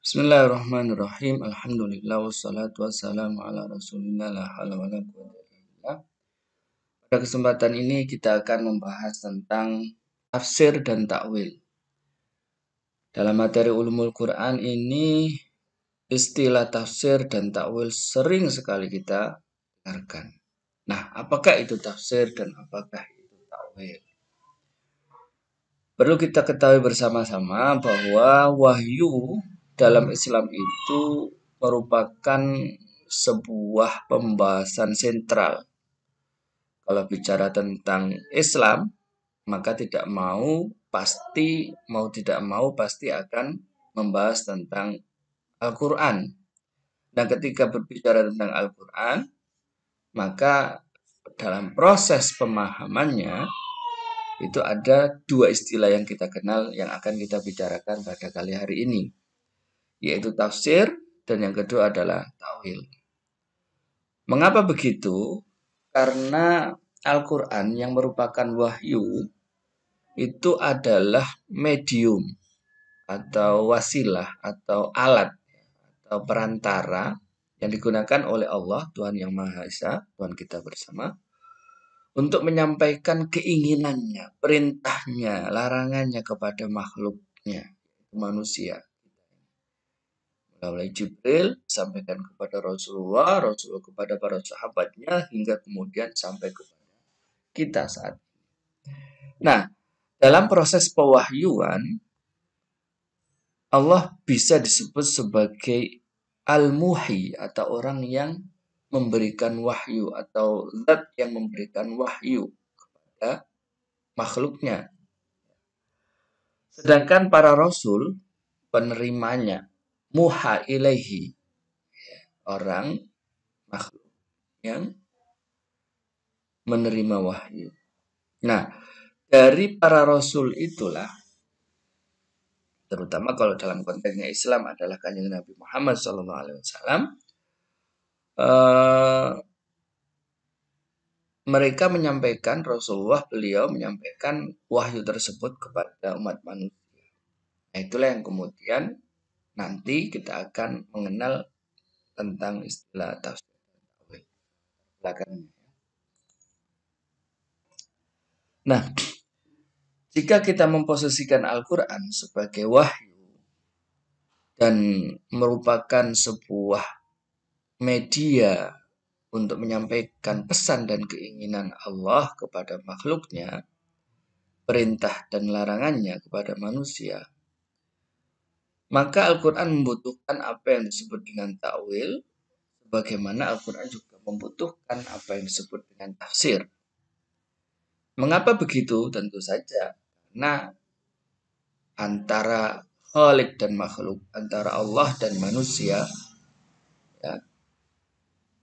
Bismillahirrahmanirrahim. Alhamdulillah wassalatu wassalamu ala Rasulillah la haula wala quwwata illa billah. Pada kesempatan ini kita akan membahas tentang tafsir dan takwil. Dalam materi ulumul Quran ini istilah tafsir dan takwil sering sekali kita dengarkan. Nah, apakah itu tafsir dan apakah itu takwil? Perlu kita ketahui bersama-sama bahwa wahyu dalam Islam itu merupakan sebuah pembahasan sentral. Kalau bicara tentang Islam, maka mau tidak mau pasti akan membahas tentang Al-Quran. Dan ketika berbicara tentang Al-Quran, maka dalam proses pemahamannya itu ada dua istilah yang kita kenal yang akan kita bicarakan pada kali hari ini, yaitu tafsir dan yang kedua adalah takwil. Mengapa begitu? Karena Al-Quran yang merupakan wahyu itu adalah medium atau wasilah atau alat atau perantara yang digunakan oleh Allah, Tuhan Yang Maha Esa, Tuhan kita bersama, untuk menyampaikan keinginannya, perintahnya, larangannya kepada makhluknya, manusia. Mulai Jibril sampaikan kepada Rasulullah, Rasulullah kepada para sahabatnya, hingga kemudian sampai kepada kita saat ini. Nah, dalam proses pewahyuan, Allah bisa disebut sebagai Al-Muhi atau orang yang memberikan wahyu atau zat yang memberikan wahyu kepada makhluknya. Sedangkan para rasul penerimanya, muha ilaihi, orang makhluk yang menerima wahyu. Nah, dari para rasul itulah, terutama kalau dalam konteksnya Islam adalah Kanjeng Nabi Muhammad SAW, mereka menyampaikan, beliau menyampaikan wahyu tersebut kepada umat manusia. Nah, itulah yang kemudian nanti kita akan mengenal tentang istilah tafsir dan takwil belakangnya. Nah, jika kita memposisikan Al-Quran sebagai wahyu dan merupakan sebuah media untuk menyampaikan pesan dan keinginan Allah kepada makhluknya, perintah dan larangannya kepada manusia, maka Al-Quran membutuhkan apa yang disebut dengan takwil, sebagaimana Al-Quran juga membutuhkan apa yang disebut dengan tafsir. Mengapa begitu? Tentu saja karena antara Khalik dan makhluk, antara Allah dan manusia, ya,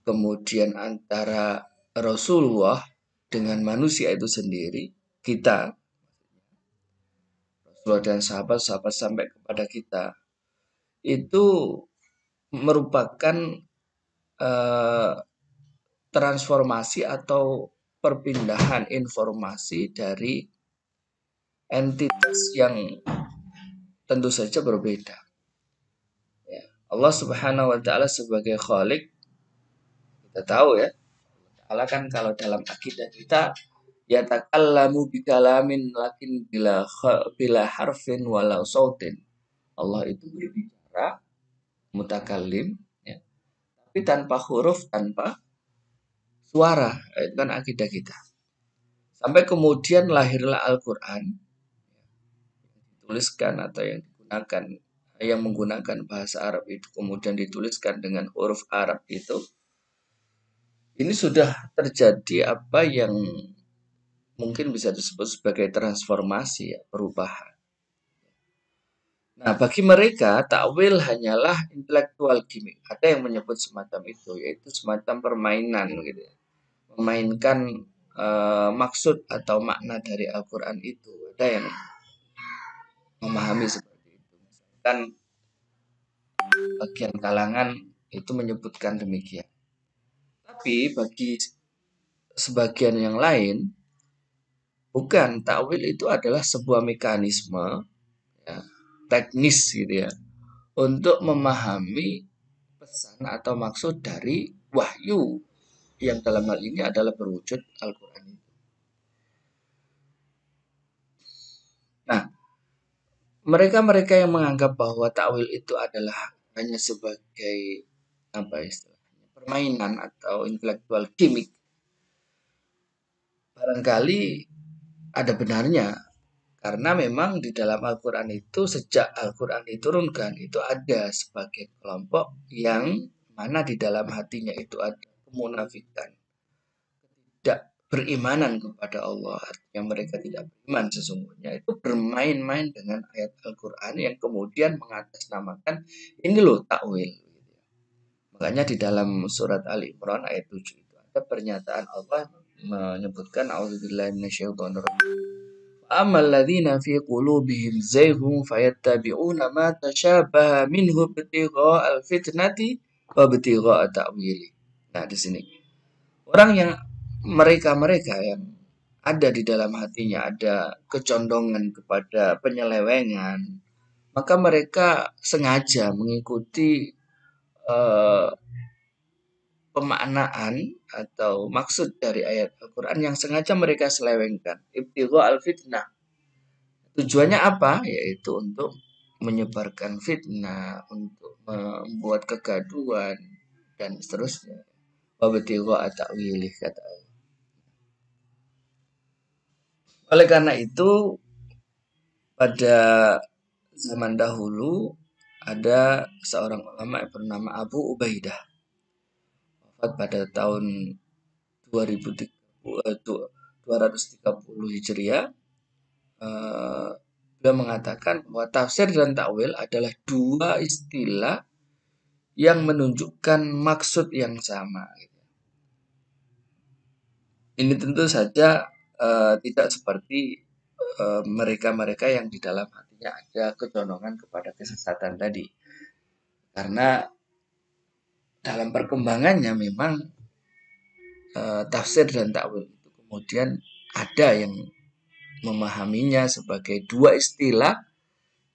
kemudian antara Rasulullah dengan manusia itu sendiri, kita, Rasulullah dan sahabat-sahabat sampai kepada kita, itu merupakan transformasi atau perpindahan informasi dari entitas yang tentu saja berbeda. Ya, Allah Subhanahu wa Ta'ala sebagai Khalik, kita tahu ya, Allah kan kalau dalam akidah kita yatakallamu bikalamin lakin bila harfin walau sautin. Allah itu berbicara mutakallim, ya, tapi tanpa huruf, tanpa suara. Itu kan akidah kita. Sampai kemudian lahirlah Al-Quran, dituliskan atau yang menggunakan bahasa Arab itu kemudian dituliskan dengan huruf Arab itu. Ini sudah terjadi apa yang mungkin bisa disebut sebagai transformasi, ya, perubahan. Nah, bagi mereka takwil hanyalah intelektual gimmick. Ada yang menyebut semacam itu, yaitu semacam permainan, gitu ya. Memainkan maksud atau makna dari Al-Quran itu. Ada yang memahami seperti itu. Misalkan bagian kalangan itu menyebutkan demikian. Tapi bagi sebagian yang lain, bukan, takwil itu adalah sebuah mekanisme, ya, teknis gitu ya, untuk memahami pesan atau maksud dari wahyu yang dalam hal ini adalah berwujud Al-Quran. Nah, mereka-mereka yang menganggap bahwa takwil itu adalah hanya sebagai apa istilahnya permainan atau intelektual gimmick, barangkali ada benarnya. Karena memang di dalam Al-Quran itu sejak Al-Quran diturunkan itu ada sebagian kelompok yang mana di dalam hatinya itu ada kemunafikan, tidak berimanan kepada Allah, yang mereka tidak beriman sesungguhnya, itu bermain-main dengan ayat Al-Quran yang kemudian mengatasnamakan ini loh takwil. Makanya di dalam surat Ali Imran ayat 7 itu ada pernyataan Allah menyebutkan a'udzubillahi minasyaitonirrajim. Ammal ladzina fi qulubihim zayghun fayattabi'una ma tashabaha minhu ibtigha'al fitnati wa ibtigha'a ta'wili. Nah, di sini orang yang mereka yang ada di dalam hatinya ada kecondongan kepada penyelewengan, maka mereka sengaja mengikuti eh, pemaknaan atau maksud dari ayat Al-Quran yang sengaja mereka selewengkan. Ibtigha al-fitnah. Tujuannya apa? Yaitu untuk menyebarkan fitnah, untuk membuat kegaduhan, dan seterusnya. Wabtigha at-ta'wilih, kata Allah. Oleh karena itu, pada zaman dahulu ada seorang ulama yang bernama Abu Ubaidah, wafat pada tahun 230 Hijriah. Beliau mengatakan bahwa tafsir dan takwil adalah dua istilah yang menunjukkan maksud yang sama. Ini tentu saja tidak seperti mereka-mereka yang di dalam hatinya ada kecondongan kepada kesesatan tadi. Karena dalam perkembangannya memang tafsir dan takwil itu kemudian ada yang memahaminya sebagai dua istilah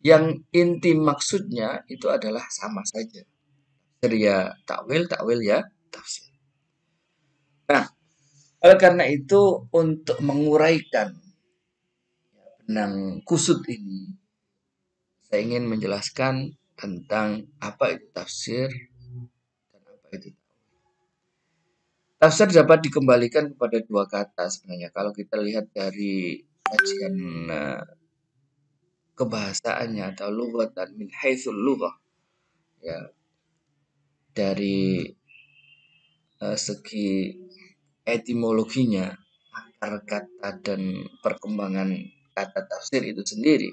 yang inti maksudnya itu adalah sama saja. Tafsir ya takwil, takwil ya tafsir. Nah, oleh karena itu untuk menguraikan benang kusut ini, saya ingin menjelaskan tentang apa itu tafsir dan apa itu takwil. Tafsir dapat dikembalikan kepada dua kata sebenarnya. Kalau kita lihat dari kajian kebahasaannya atau lughatan min haitsul lughah, ya, dari segi etimologinya, akar kata dan perkembangan kata tafsir itu sendiri,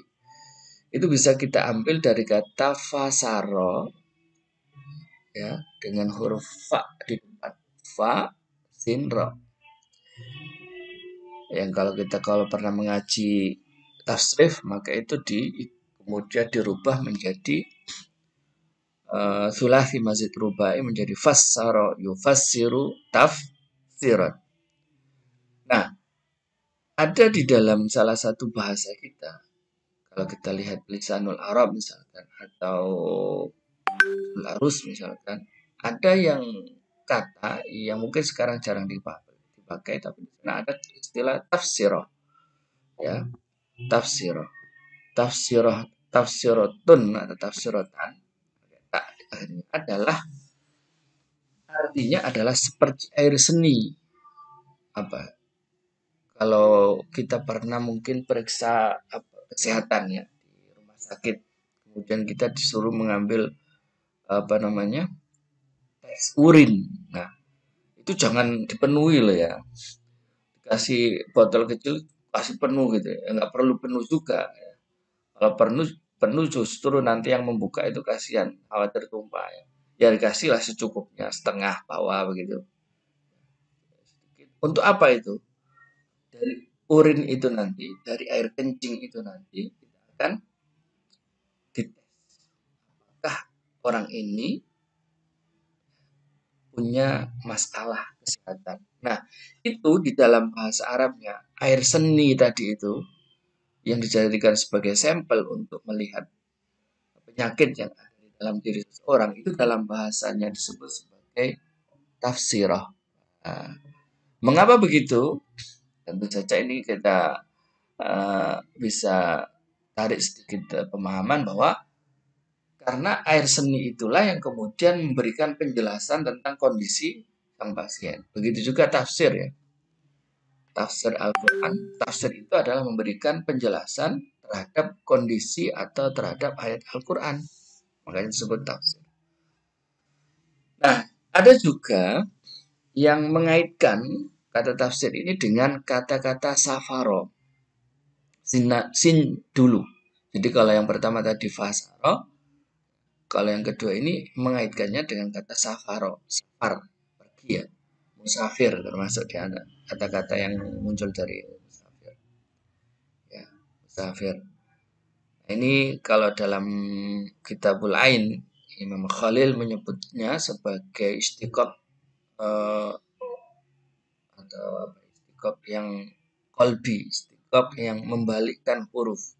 itu bisa kita ambil dari kata fasaro, ya, dengan huruf fa di depan, fa sin ro. Yang kalau pernah mengaji tasrif, maka itu kemudian dirubah menjadi sulasi mazid rubai menjadi fassaro yufassiru tafsiran. Nah, ada di dalam salah satu bahasa kita, kalau kita lihat lisanul Arab misalkan atau Arus misalkan, ada yang kata yang mungkin sekarang jarang dipakai, tapi di sana ada istilah tafsirah, ya, tafsirah, tafsirotun atau tafsirotan adalah artinya adalah seperti air seni. Apa? Kalau kita pernah mungkin periksa kesehatan ya di rumah sakit, kemudian kita disuruh mengambil tes urin. Nah, itu jangan dipenuhi loh ya. Dikasih botol kecil, kasih penuh gitu ya. Nggak perlu penuh juga. Ya. Kalau penuh justru nanti yang membuka itu kasihan, khawatir tumpah ya. Ya dikasihlah secukupnya, setengah bawah begitu. Untuk apa itu? Dari urin itu nanti, dari air kencing itu nanti, kita akan dites. Apakah orang ini punya masalah kesehatan. Nah, itu di dalam bahasa Arabnya, air seni tadi itu, yang dijadikan sebagai sampel untuk melihat penyakit yang ada di dalam diri seseorang itu dalam bahasanya disebut sebagai tafsirah. Nah, mengapa begitu? Tentu saja ini kita bisa tarik sedikit pemahaman bahwa karena air seni itulah yang kemudian memberikan penjelasan tentang kondisi sang pasien. Begitu juga tafsir ya. Tafsir Al-Quran, tafsir itu adalah memberikan penjelasan terhadap kondisi atau terhadap ayat Al-Quran. Makanya disebut tafsir. Nah, ada juga yang mengaitkan kata tafsir ini dengan kata-kata safaro. Sin dulu. Jadi kalau yang pertama tadi fasaro, kalau yang kedua ini mengaitkannya dengan kata safaro, safar, pergi ya. Musafir termasuk di antara kata-kata yang muncul dari musafir. Ya, musafir. Nah, ini kalau dalam Kitabul Ain, Imam Khalil menyebutnya sebagai istiqab atau istiqab yang kolbi, istiqab yang membalikkan huruf.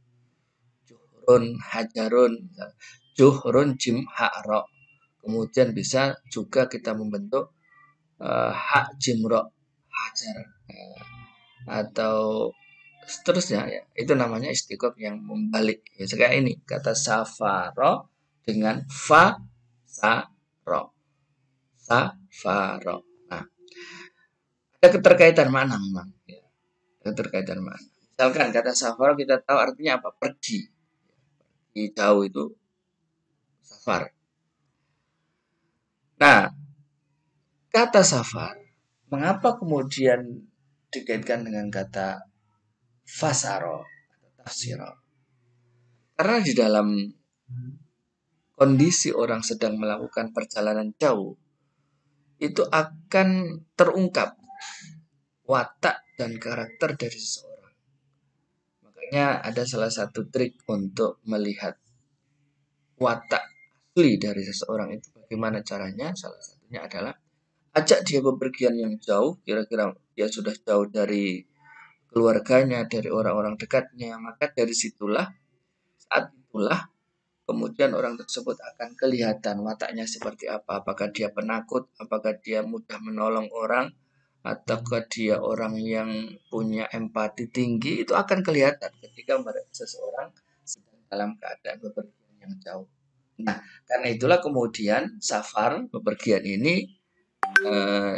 Juhrun, hajarun, juhrun, jim, ha'ro. Kemudian bisa juga kita membentuk hak, jim, ro, hajar. Atau seterusnya ya. Itu namanya istiqab yang membalik. Ya, kayak ini kata safaro dengan fa, sa, ro. Safaro. Nah, ada keterkaitan makna memang. Ya, keterkaitan makna. Misalkan kata safaro kita tahu artinya apa? Pergi. Di jauh itu safar. Nah, kata safar, mengapa kemudian dikaitkan dengan kata fasaro atau tafsiro? Karena di dalam kondisi orang sedang melakukan perjalanan jauh, itu akan terungkap watak dan karakter dari seseorang. Makanya ada salah satu trik untuk melihat watak asli dari seseorang itu bagaimana caranya. Salah satunya adalah ajak dia bepergian yang jauh, kira-kira dia sudah jauh dari keluarganya, dari orang-orang dekatnya, maka dari situlah, saat itulah, kemudian orang tersebut akan kelihatan wataknya seperti apa. Apakah dia penakut, apakah dia mudah menolong orang, ataukah dia orang yang punya empati tinggi, itu akan kelihatan ketika seseorang sedang dalam keadaan bepergian yang jauh. Nah, karena itulah kemudian safar, bepergian ini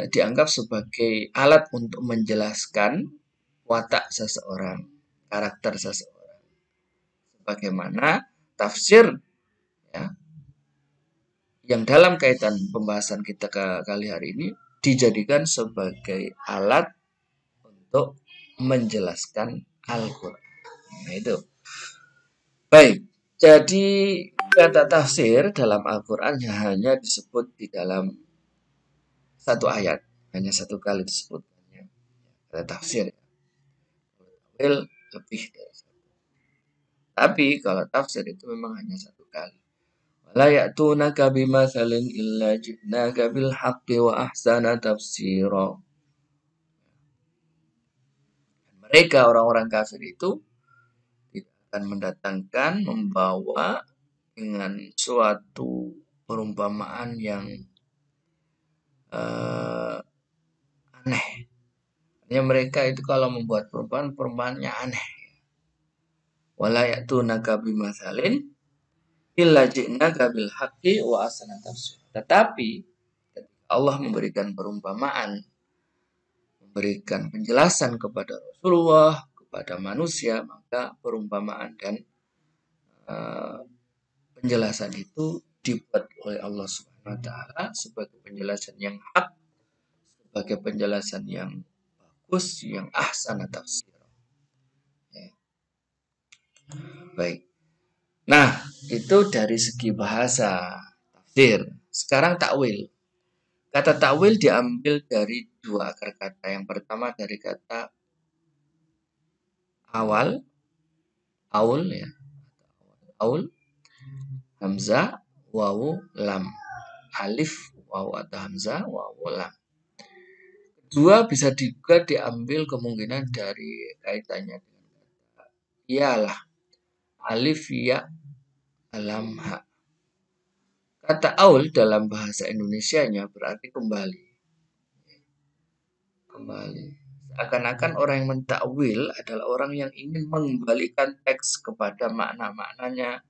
dianggap sebagai alat untuk menjelaskan watak seseorang, karakter seseorang. Sebagaimana tafsir ya, yang dalam kaitan pembahasan kita kali hari ini dijadikan sebagai alat untuk menjelaskan Al-Quran. Nah itu. Baik, jadi kata tafsir dalam Al-Quran hanya disebut di dalam satu ayat, hanya satu kali disebutnya. Kata tafsir. Tawil lebih dari satu. Tapi kalau tafsir itu memang hanya satu kali. La ya'tunaka bimatsalin illa ji'naka bil haqqi wa ahsana tafsira. Mereka orang-orang kafir itu tidak akan mendatangkan, membawa dengan suatu perumpamaan yang aneh. Artinya mereka itu kalau membuat perumpamaan-perumpamaannya aneh. Wala ya'tunaka bimatsalin illa ji'naka bil haqqi wa ahsana tafsira. Tetapi Allah memberikan perumpamaan, memberikan penjelasan kepada Rasulullah, kepada manusia, maka perumpamaan dan penjelasan itu dibuat oleh Allah Subhanahu wa taala sebagai penjelasan yang hak, sebagai penjelasan yang bagus, yang ahsana tafsir. Ya. Baik. Nah, itu dari segi bahasa tafsir. Sekarang takwil. Kata takwil diambil dari dua akar kata. Yang pertama dari kata awal, aul ya. Aul, hamzah, wawu, lam. Alif, wawu atau hamzah, wawu, lam. Kedua bisa juga diambil kemungkinan dari kaitannya dengan kata ialah. Alif, ya, lam, ha. Kata aul dalam bahasa Indonesianya berarti kembali. Kembali. Seakan-akan orang yang mentakwil adalah orang yang ingin mengembalikan teks kepada makna-maknanya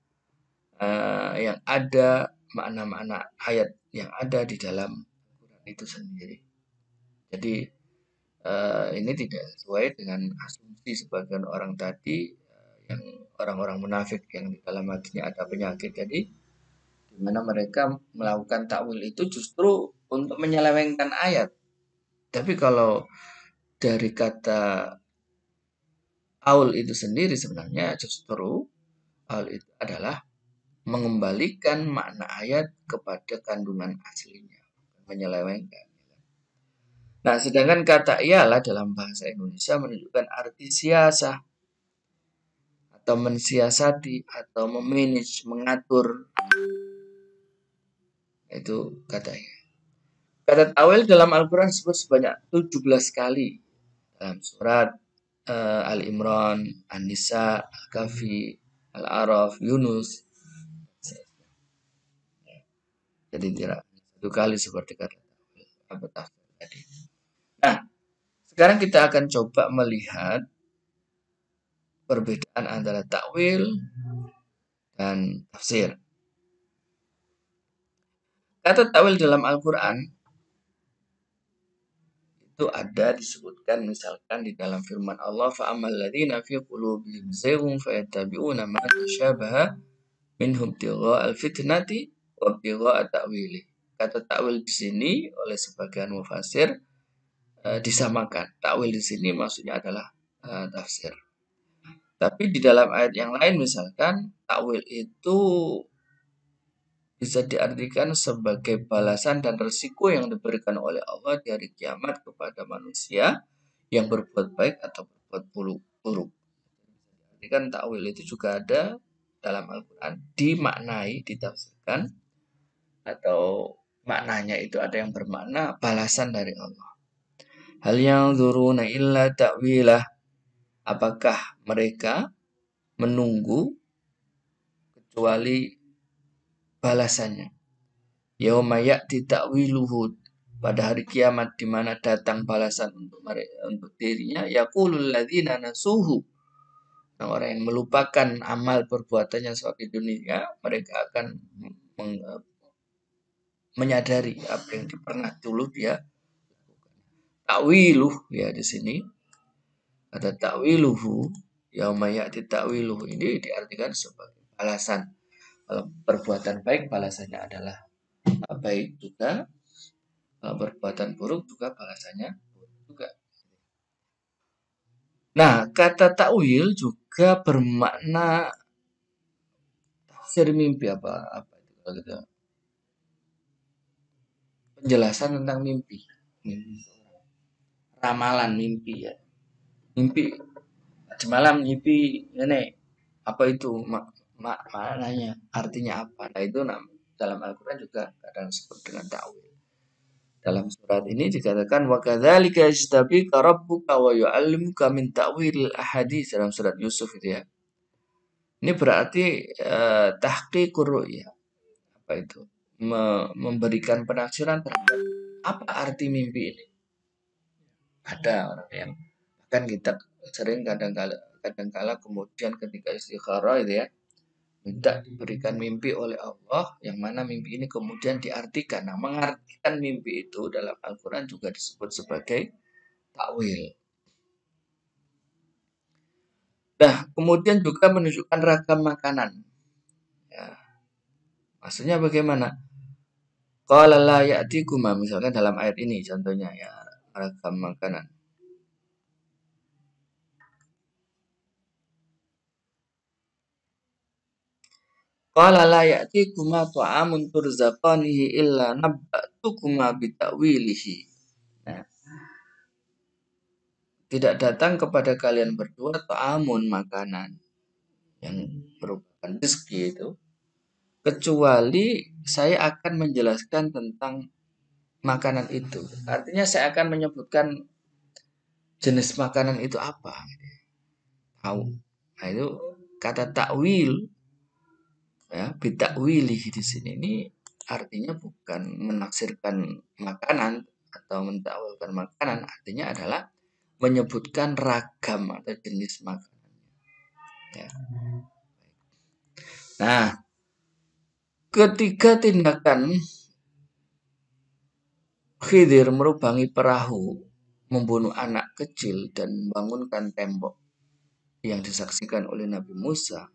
yang ada, makna-makna ayat yang ada di dalam Quran itu sendiri. Jadi ini tidak sesuai dengan asumsi sebagian orang tadi yang orang-orang munafik yang di dalam hatinya ada penyakit. Jadi di mana mereka melakukan takwil itu justru untuk menyelewengkan ayat. Tapi kalau dari kata aul itu sendiri sebenarnya justru aul itu adalah mengembalikan makna ayat kepada kandungan aslinya, menyelewengkan. Nah, sedangkan kata ialah dalam bahasa Indonesia menunjukkan arti siasah atau mensiasati atau memanage, mengatur. Itu katanya. Kata tawil dalam Al-Quran disebut sebanyak 17 kali dalam surat Al-Imran, An-Nisa, Al-Kahfi, Al-Araf, Yunus. Jadi tidak satu kali seperti kata tawil tadi. Nah, sekarang kita akan coba melihat perbedaan antara takwil dan tafsir. Kata takwil dalam Al-Quran itu ada disebutkan misalkan di dalam firman Allah fa'amal ladzina fi qulubihim zayghun fayattabi'una ma tashabaha minhum tighaa'al fitnati wa tigha'a ta'wili. Kata takwil di sini oleh sebagian mufasir disamakan. Takwil di sini maksudnya adalah tafsir. Tapi di dalam ayat yang lain misalkan takwil itu bisa diartikan sebagai balasan dan resiko yang diberikan oleh Allah di hari kiamat kepada manusia yang berbuat baik atau berbuat buruk. Jadi kan takwil itu juga ada dalam Al-Quran, dimaknai, ditafsirkan, atau maknanya itu ada yang bermakna balasan dari Allah. Hal yang dzuruna illa ta'wilah. Apakah mereka menunggu kecuali balasannya? Yauma ya'ti ta'wiluhu, pada hari kiamat di mana datang balasan untuk dirinya, yaqulul ladzina nasuhu, orang yang melupakan amal perbuatannya saat di dunia, mereka akan menyadari apa yang pernah dulu dia takwiluh ya di sini ada takwiluhu, yauma ya'ti ta'wiluhu ini diartikan sebagai balasan. Kalau perbuatan baik balasannya adalah baik juga, kalau perbuatan buruk juga balasannya buruk juga. Nah, kata takwil juga bermakna tafsir mimpi apa itu kalau gitu. Penjelasan tentang mimpi. Ramalan mimpi ya. Mimpi semalam mimpi ini apa itu maknanya, artinya apa. Nah, itu dalam Al-Qur'an juga kadang disebut dengan ta'wil. Dalam surat ini dikatakan wa kadzalika yastabika rabbuka wa yu'allimuka min ta'wilil ahadits dalam surat Yusuf itu ya. Ini berarti tahqiqur ru'ya. Apa itu? Memberikan penafsiran terhadap apa arti mimpi ini. Ada orang yang bahkan kita sering kadang-kala kemudian ketika istikharah itu ya minta diberikan mimpi oleh Allah yang mana mimpi ini kemudian diartikan. Nah, mengartikan mimpi itu dalam Al-Quran juga disebut sebagai takwil. Nah, kemudian juga menunjukkan ragam makanan. Ya. Maksudnya bagaimana? Qala la ya'tikuma, misalkan dalam ayat ini contohnya ya, ragam makanan. Qala la ya'tikuma ta'amun turzaqanihi illa nabba'tukuma bita'wilihi. Nah, tidak datang kepada kalian berdua ta'amun makanan yang merupakan rezeki itu, kecuali saya akan menjelaskan tentang makanan itu. Artinya saya akan menyebutkan jenis makanan itu apa. Tahu. Nah, itu kata takwil ya, bitakwili di sini ini artinya bukan menafsirkan makanan atau mentakwilkan makanan, artinya adalah menyebutkan ragam atau jenis makanan. Ya. Nah, ketiga tindakan Khidir merubangi perahu, membunuh anak kecil dan membangunkan tembok yang disaksikan oleh Nabi Musa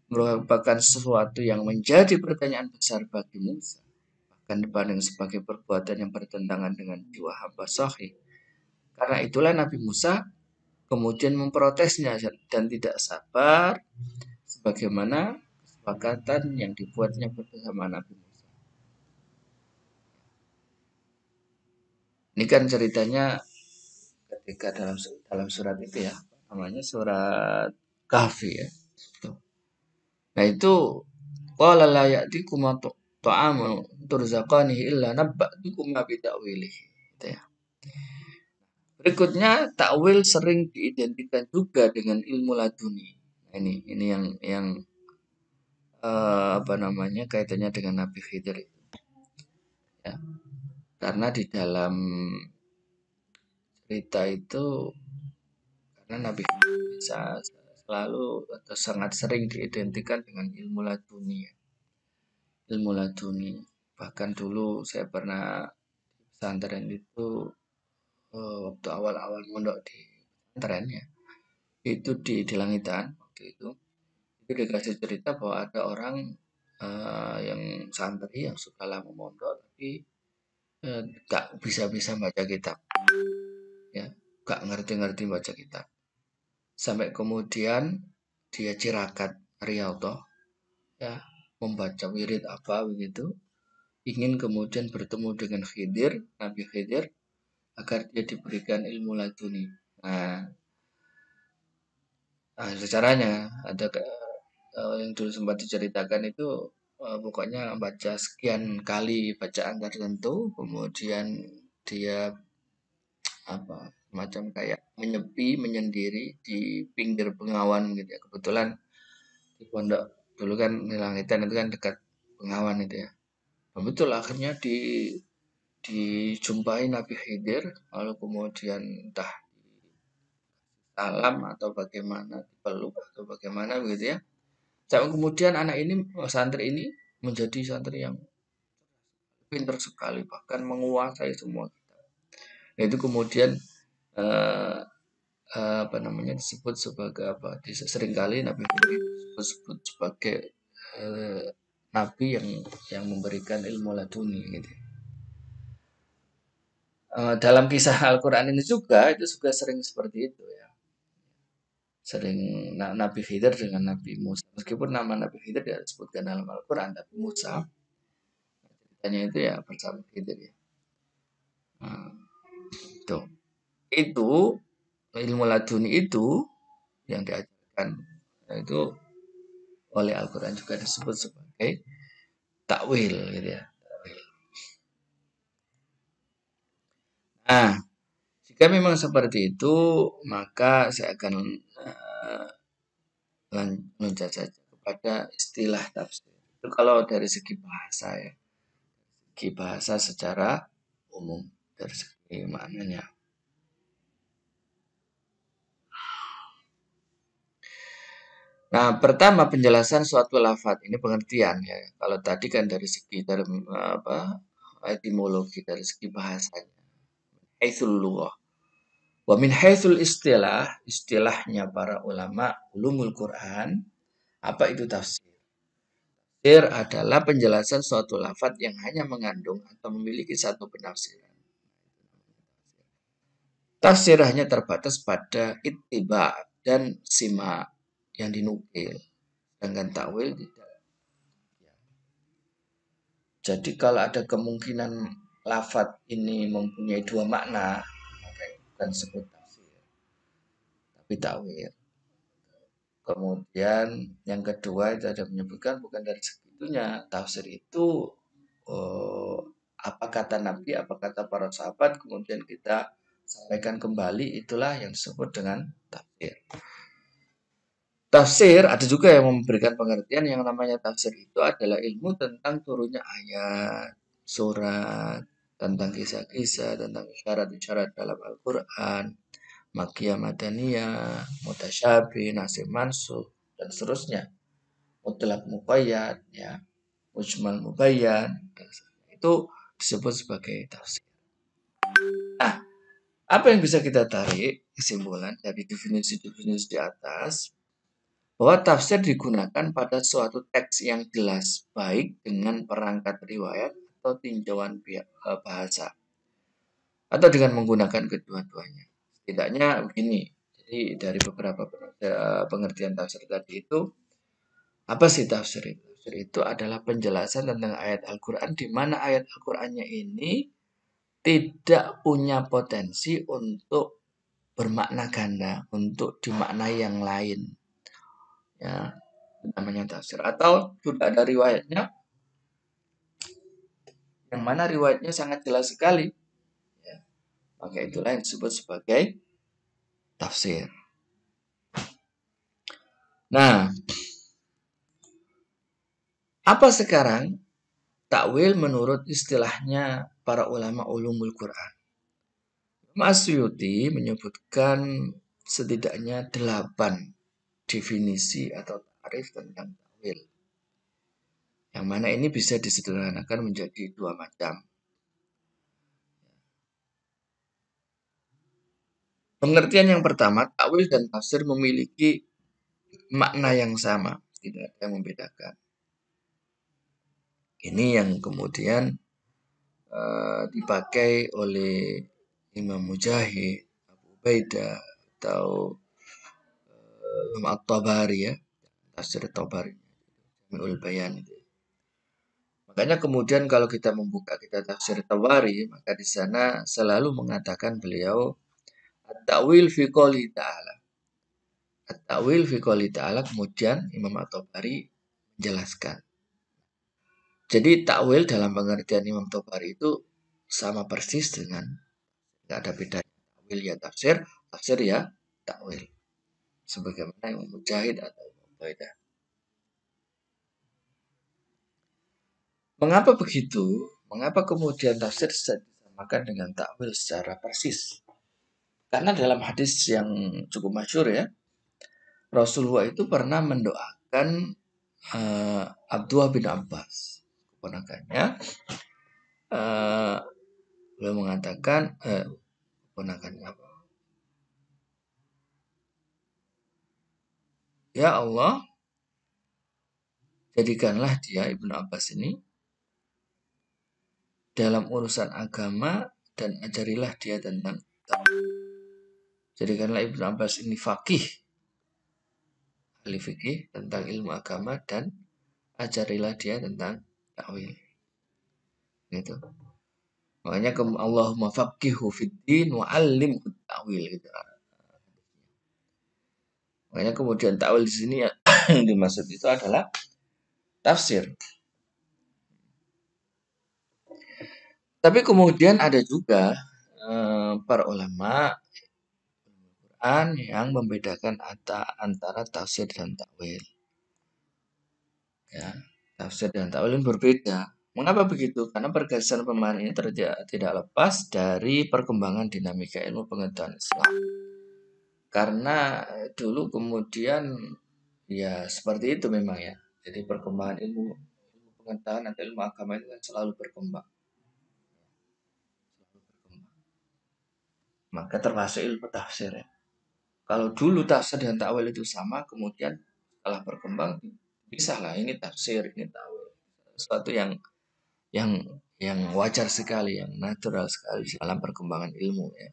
merupakan sesuatu yang menjadi pertanyaan besar bagi Musa, bahkan dipandang sebagai perbuatan yang bertentangan dengan jiwa hamba sahih. Karena itulah Nabi Musa kemudian memprotesnya dan tidak sabar sebagaimana kesepakatan yang dibuatnya bersama Nabi Musa. Ini kan ceritanya ketika dalam surat itu ya, namanya surat Kahfi ya. Nah itu qala la ya'tikum ta'amun turzaqanihi illa nabba'tukum ma bita'wilihi. Gitu ya. Berikutnya takwil sering diidentikan juga dengan ilmu laduni. Nah, ini yang apa namanya kaitannya dengan Nabi Khidir ya. Karena di dalam cerita itu karena Nabi Khidir bisa selalu atau sangat sering diidentikan dengan ilmu laduni ya. Ilmu laduni. Bahkan dulu saya pernah di pesantren itu waktu awal-awal mondok di pesantren ya. Itu di Langitan waktu itu dikasih cerita bahwa ada orang yang santri yang sudah lama mondok tapi gak bisa-bisa baca kitab ya, gak ngerti-ngerti baca kitab. Sampai kemudian dia Cirakat Riyadhah ya, membaca wirid apa begitu, ingin kemudian bertemu dengan Khidir, Nabi Khidir agar dia diberikan ilmu laduni. Nah, secaranya ada yang dulu sempat diceritakan itu pokoknya baca sekian kali bacaan tertentu, kemudian dia apa macam kayak menyepi menyendiri di pinggir Bengawan gitu ya. Kebetulan di pondok dulu kan di Langitan itu kan dekat Bengawan itu ya. Nah, betul akhirnya dijumpai Nabi Khidir lalu kemudian entah salam atau bagaimana dipeluk atau bagaimana begitu ya. Sampai kemudian anak ini santri ini menjadi santri yang pintar sekali bahkan menguasai semua kitab. Nah, itu kemudian eh, apa namanya disebut sebagai apa? Seringkali Nabi disebut sebagai eh, nabi yang memberikan ilmu laduni gitu. Dalam kisah Al-Quran ini juga itu juga sering seperti itu ya. Sering Nabi Khidir dengan Nabi Musa. Meskipun nama Nabi Khidir tidak disebutkan dalam Al-Quran, tapi Musa ceritanya itu ya bersama Khidir ya. Nah, itu ilmu laduni itu yang diajarkan itu oleh Al-Quran juga disebut sebagai takwil gitu ya. Nah, jika memang seperti itu, maka saya akan loncat saja kepada istilah tafsir. Itu kalau dari segi bahasa ya, segi bahasa secara umum, dari segi maknanya. Nah, pertama penjelasan suatu lafadz ini pengertian ya. Kalau tadi kan dari segi apa etimologi dari segi bahasanya. Haitsul lughah. Wa min haitsul istilah, istilahnya para ulama ulumul Quran, apa itu tafsir? Tafsir adalah penjelasan suatu lafadz yang hanya mengandung atau memiliki satu penafsiran. Tafsir hanya terbatas pada ittiba dan sima yang dinukil. Sedangkan takwil tidak. Jadi kalau ada kemungkinan lafadz ini mempunyai dua makna, maka itu bukan disebut tafsir, tapi takwil. Kemudian yang kedua itu ada menyebutkan bukan dari segitunya. Tafsir itu oh, apa kata Nabi, apa kata para sahabat, kemudian kita sampaikan kembali, itulah yang disebut dengan tafsir. Tafsir ada juga yang memberikan pengertian yang namanya tafsir itu adalah ilmu tentang turunnya ayat, surat, tentang kisah-kisah, tentang isyarat-isyarat dalam Al-Quran, Makkiyah Madaniyah, Mutasyabih, Nasib Mansukh, dan seterusnya. Mutlak Muqayyad, ya, Mujmal Mubayyan, itu disebut sebagai tafsir. Nah, apa yang bisa kita tarik kesimpulan dari definisi-definisi di atas? Bahwa tafsir digunakan pada suatu teks yang jelas, baik dengan perangkat riwayat atau tinjauan bahasa, atau dengan menggunakan kedua-duanya. Setidaknya begini, jadi dari beberapa pengertian tafsir tadi itu, apa sih tafsir itu? Tafsir itu adalah penjelasan tentang ayat Al-Quran, di mana ayat Al-Qurannya ini tidak punya potensi untuk bermakna ganda, untuk dimaknai yang lain. Ya, namanya tafsir. Atau sudah ada riwayatnya, yang mana riwayatnya sangat jelas sekali. Ya, maka itulah yang disebut sebagai tafsir. Nah, apa sekarang takwil menurut istilahnya para ulama ulumul Quran? Mas Suyuti menyebutkan setidaknya 8 definisi atau tarif tentang takwil. Yang mana ini bisa disederhanakan menjadi 2 macam. Pengertian yang pertama, takwil dan tafsir memiliki makna yang sama, tidak ada yang membedakan. Ini yang kemudian dipakai oleh Imam Mujahid, Abu Ubaidah, atau Imam At-Tabari, ya, tafsir At-Tabari, Jami'ul Bayan itu. Makanya kemudian kalau kita membuka kitab tafsir Tabari, maka di sana selalu mengatakan beliau at-ta'wil fi qouli ta'ala. At-ta'wil fi qouli ta'ala, kemudian Imam At-Tabari menjelaskan. Jadi takwil dalam pengertian Imam Tabari itu sama persis dengan, nggak ada bedanya. Takwil ya tafsir, tafsir ya takwil. Sebagaimana Imam Mujahid atau Imam Ubaidah. Mengapa begitu? Mengapa kemudian tafsir disamakan dengan takwil secara persis? Karena dalam hadis yang cukup masyhur, ya, Rasulullah itu pernah mendoakan Abdullah bin Abbas, keponakannya. Beliau mengatakan, keponakannya apa? Ya Allah, jadikanlah dia Ibnu Abbas ini dalam urusan agama dan ajarilah dia tentang takwil. Jadikanlah Ibnu Abbas ini faqih, ahli fikih tentang ilmu agama, dan ajarilah dia tentang takwil. Gitu. Makanya Allahumma faqihhu fiddin wa 'allimhu ta'wil gitu. Makanya kemudian takwil di sini yang dimaksud itu adalah tafsir. Tapi kemudian ada juga para ulama Quran yang membedakan antara tafsir dan takwil. Ya, tafsir dan takwil berbeda. Mengapa begitu? Karena pergeseran pemahaman ini tidak lepas dari perkembangan dinamika ilmu pengetahuan Islam. Karena dulu kemudian ya seperti itu memang, ya. Jadi perkembangan ilmu pengetahuan atau ilmu agama itu kan selalu berkembang. Maka termasuk ilmu tafsir, ya. Kalau dulu tafsir dan takwil itu sama, kemudian setelah berkembang bisa lah ini tafsir, ini takwil. Sesuatu yang yang wajar sekali, yang natural sekali dalam perkembangan ilmu, ya.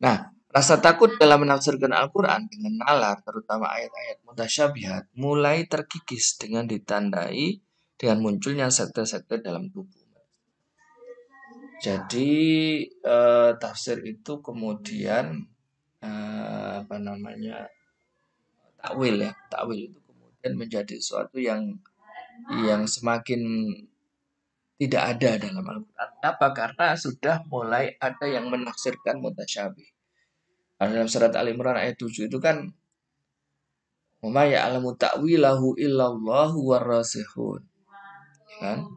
Nah, rasa takut dalam menafsirkan Al-Quran dengan nalar, terutama ayat-ayat mutasyabihat, mulai terkikis dengan ditandai dengan munculnya sekte-sekte dalam tubuh. Jadi tafsir itu kemudian takwil, ya. Takwil itu kemudian menjadi sesuatu yang semakin tidak ada dalam Al-Quran. Apa? Karena sudah mulai ada yang menafsirkan mutasyabih. Dalam surat Al-Imran ayat 7 itu kan Wa ma ya'lamu ta'wilahu illallahu warasihun. Kan?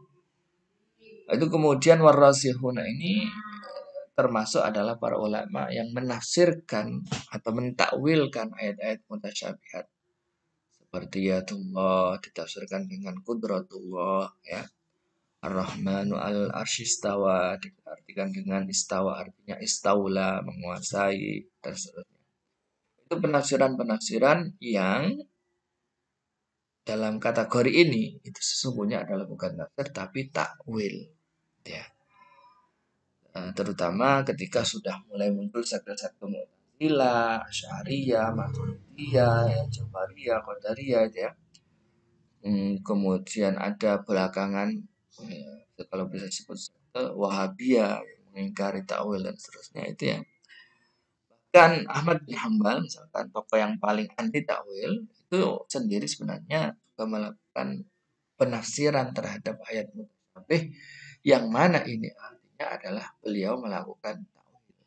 Itu kemudian warasihun ini termasuk adalah para ulama yang menafsirkan atau mentakwilkan ayat-ayat mutasyabihat seperti yadullah ditafsirkan dengan kudratullah, ya. Ar-Rahmanu al-arsyistawa diartikan dengan istawa, artinya istaula, menguasai, dan seterusnya. Itu penafsiran-penafsiran yang dalam kategori ini itu sesungguhnya adalah bukan tafsir tapi takwil, ya. Terutama ketika sudah mulai muncul sekte-sekte Mu'tazilah, Asy'ariyah, Maturidiyah, Jabariyah, Qadariyah, ya. Kemudian ada belakangan, kalau bisa disebut sekte Wahabiyah yang mengingkari takwil dan seterusnya, itu ya. Dan Ahmad bin Hambal misalkan tokoh yang paling anti takwil itu sendiri sebenarnya juga melakukan penafsiran terhadap ayat mutasabih yang mana ini artinya adalah beliau melakukan takwil.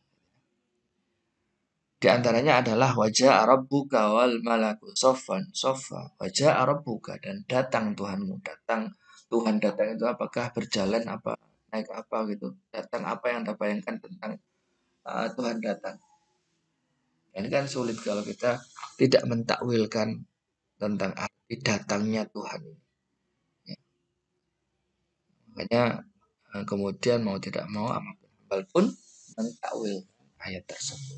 Di antaranya adalah wajah rabbuka wal malaku soffan soffa, wajah rabbuka, dan datang Tuhanmu. Datang, Tuhan datang itu apakah berjalan, apa naik apa gitu. Datang apa yang Anda bayangkan tentang Tuhan datang. Ini kan sulit kalau kita tidak mentakwilkan tentang arti datangnya Tuhan. Ya. Makanya kemudian mau tidak mau Ahmad bin Hanbal pun mentakwil ayat tersebut.